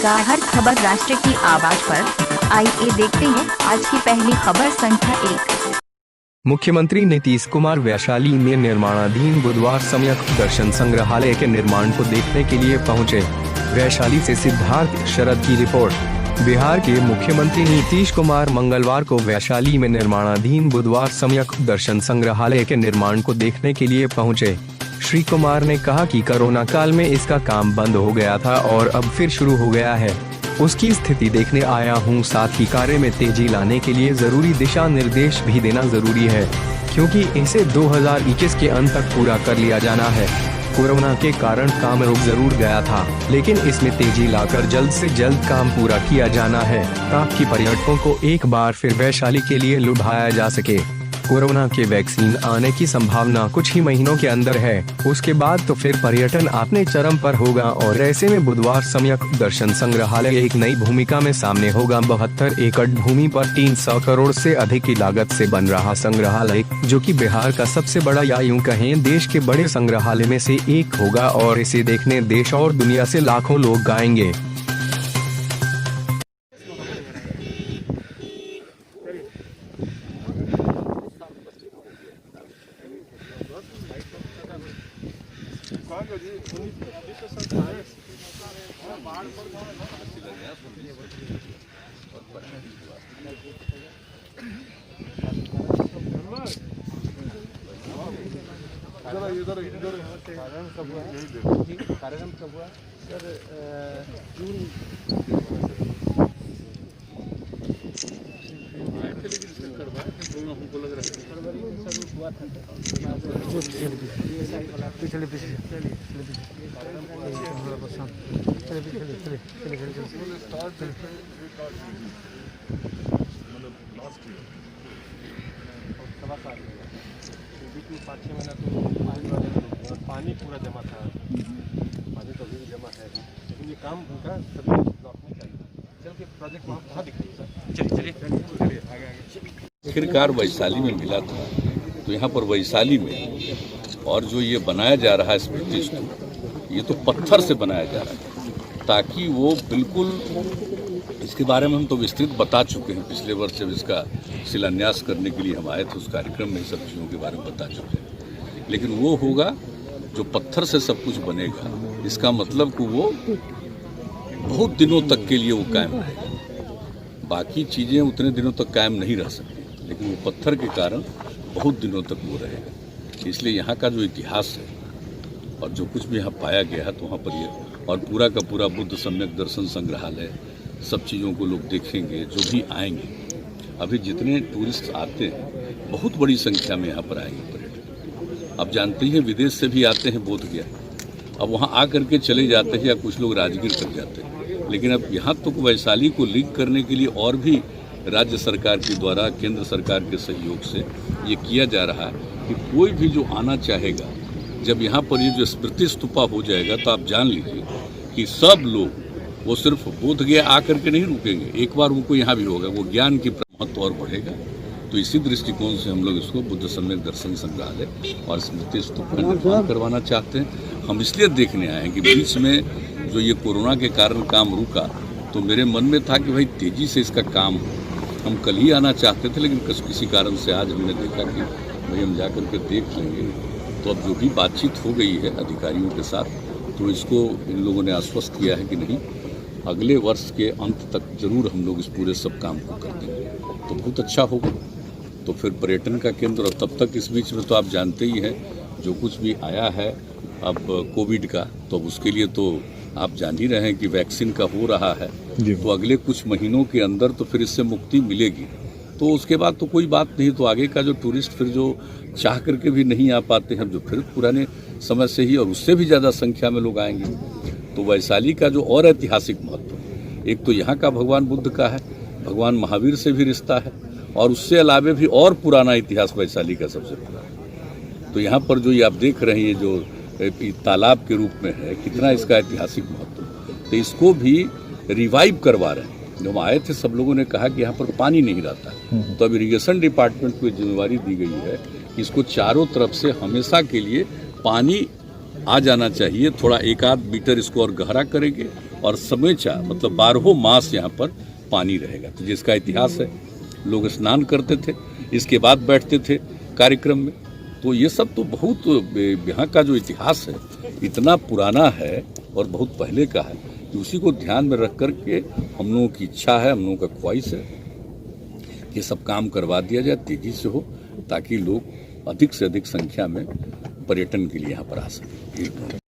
का हर खबर राष्ट्र की आवाज पर। आइए देखते हैं आज की पहली खबर संख्या 1। मुख्यमंत्री नीतीश कुमार वैशाली में निर्माणाधीन बुधवार सम्यक दर्शन संग्रहालय के निर्माण को देखने के लिए पहुंचे। वैशाली से सिद्धार्थ शरद की रिपोर्ट। बिहार के मुख्यमंत्री नीतीश कुमार मंगलवार को वैशाली में निर्माणाधीन बुधवार सम्यक दर्शन संग्रहालय के निर्माण को देखने के लिए पहुंचे। श्री कुमार ने कहा कि कोरोना काल में इसका काम बंद हो गया था और अब फिर शुरू हो गया है। उसकी स्थिति देखने आया हूं, साथ ही कार्य में तेजी लाने के लिए जरूरी दिशा निर्देश भी देना जरूरी है, क्योंकि इसे 2021 के अंत तक पूरा कर लिया जाना है। कोरोना के कारण काम रुक जरूर गया था, लेकिन इसमें तेजी लाकर जल्द से जल्द काम पूरा किया जाना है, ताकि पर्यटकों को एक बार फिर वैशाली के लिए लुभाया जा सके। कोरोना के वैक्सीन आने की संभावना कुछ ही महीनों के अंदर है। उसके बाद तो फिर पर्यटन अपने चरम पर होगा और ऐसे में बुधवार सम्यक दर्शन संग्रहालय एक नई भूमिका में सामने होगा। 72 एकड़ भूमि पर 300 करोड़ से अधिक की लागत से बन रहा संग्रहालय, जो कि बिहार का सबसे बड़ा या यूं कहें देश के बड़े संग्रहालय में से एक होगा और इसे देखने देश और दुनिया से लाखों लोग आएंगे। कार्यक्रम कब हुआ सर? जून हमको लग रहा है फरवरी में सब हुआ था। पिछले बीच में 5-6 महीना तो पानी पूरा जमा था। पानी तो अभी भी जमा है, लेकिन ये काम उनका सभी लौटना चाहिए। चल के प्रोजेक्ट वहाँ कहाँ दिख रही है? चलिए आगे। आखिरकार वैशाली में मिला था, तो यहाँ पर वैशाली में और जो ये बनाया जा रहा है स्मृति स्तूप, ये तो पत्थर से बनाया जा रहा है, ताकि वो बिल्कुल, इसके बारे में हम तो विस्तृत बता चुके हैं। पिछले वर्ष जब इसका शिलान्यास करने के लिए हम आए थे, उस कार्यक्रम में सब चीज़ों के बारे में बता चुके हैं। लेकिन वो होगा जो पत्थर से सब कुछ बनेगा, इसका मतलब कि वो बहुत दिनों तक के लिए वो कायम रहेगा। बाकी चीज़ें उतने दिनों तक कायम नहीं रह सकती, लेकिन वो पत्थर के कारण बहुत दिनों तक वो रहेगा। इसलिए यहाँ का जो इतिहास है और जो कुछ भी यहाँ पाया गया है, तो वहाँ पर ये और पूरा का पूरा बुद्ध सम्यक दर्शन संग्रहालय, सब चीज़ों को लोग देखेंगे जो भी आएंगे। अभी जितने टूरिस्ट आते हैं, बहुत बड़ी संख्या में यहाँ पर आएंगे पर्यटक। अब जानते हैं विदेश से भी आते हैं बोध गया, अब वहाँ आ करके चले जाते हैं, या कुछ लोग राजगीर कर जाते हैं। लेकिन अब यहाँ तो वैशाली को लिंक करने के लिए और भी राज्य सरकार के द्वारा, केंद्र सरकार के सहयोग से ये किया जा रहा है कि कोई भी जो आना चाहेगा, जब यहाँ पर ये जो स्मृति स्तूपा हो जाएगा, तो आप जान लीजिए कि सब लोग वो सिर्फ बोध गया आकर के नहीं रुकेंगे, एक बार उनको यहाँ भी होगा, वो ज्ञान की महत्व और बढ़ेगा। तो इसी दृष्टिकोण से हम लोग इसको बुद्ध सम्यक दर्शन संग्रहालय और स्मृति स्तूप का निर्माण करवाना चाहते हैं। हम इसलिए देखने आए हैं कि बीच में जो ये कोरोना के कारण काम रुका, तो मेरे मन में था कि भाई तेजी से इसका काम, हम कल ही आना चाहते थे, लेकिन किसी कारण से आज हमने देखा कि भाई हम जा कर के देख लेंगे। तो अब जो भी बातचीत हो गई है अधिकारियों के साथ, तो इसको इन लोगों ने आश्वस्त किया है कि नहीं, अगले वर्ष के अंत तक जरूर हम लोग इस पूरे सब काम को कर देंगे, तो बहुत अच्छा होगा। तो फिर पर्यटन का केंद्र, और तब तक इस बीच में तो आप जानते ही हैं जो कुछ भी आया है अब कोविड का, तो उसके लिए तो आप जान ही रहे हैं कि वैक्सीन का हो रहा है, तो अगले कुछ महीनों के अंदर तो फिर इससे मुक्ति मिलेगी। तो उसके बाद तो कोई बात नहीं, तो आगे का जो टूरिस्ट फिर जो चाह करके भी नहीं आ पाते हैं, जो फिर पुराने समय से ही और उससे भी ज़्यादा संख्या में लोग आएंगे। तो वैशाली का जो और ऐतिहासिक महत्व, एक तो यहाँ का भगवान बुद्ध का है, भगवान महावीर से भी रिश्ता है, और उससे अलावे भी और पुराना इतिहास वैशाली का सबसे पुराना। तो यहाँ पर जो ये आप देख रहे हैं, जो तालाब के रूप में है, कितना इसका ऐतिहासिक महत्व, तो इसको भी रिवाइव करवा रहे हैं। जब आए थे सब लोगों ने कहा कि यहाँ पर पानी नहीं रहता, तो अब इरिगेशन डिपार्टमेंट को जिम्मेवारी दी गई है कि इसको चारों तरफ से हमेशा के लिए पानी आ जाना चाहिए। थोड़ा एक आध मीटर इसको और गहरा करेंगे और समूचा मतलब 12 मास यहाँ पर पानी रहेगा। तो जिसका इतिहास है, लोग स्नान करते थे, इसके बाद बैठते थे कार्यक्रम में। तो ये सब तो बहुत यहाँ का जो इतिहास है इतना पुराना है और बहुत पहले का है कि उसी को ध्यान में रख कर के हम लोगों की इच्छा है, हम लोगों का ख्वाहिश है, ये सब काम करवा दिया जाए, तेजी से हो, ताकि लोग अधिक से अधिक संख्या में पर्यटन के लिए यहाँ पर आ सकें।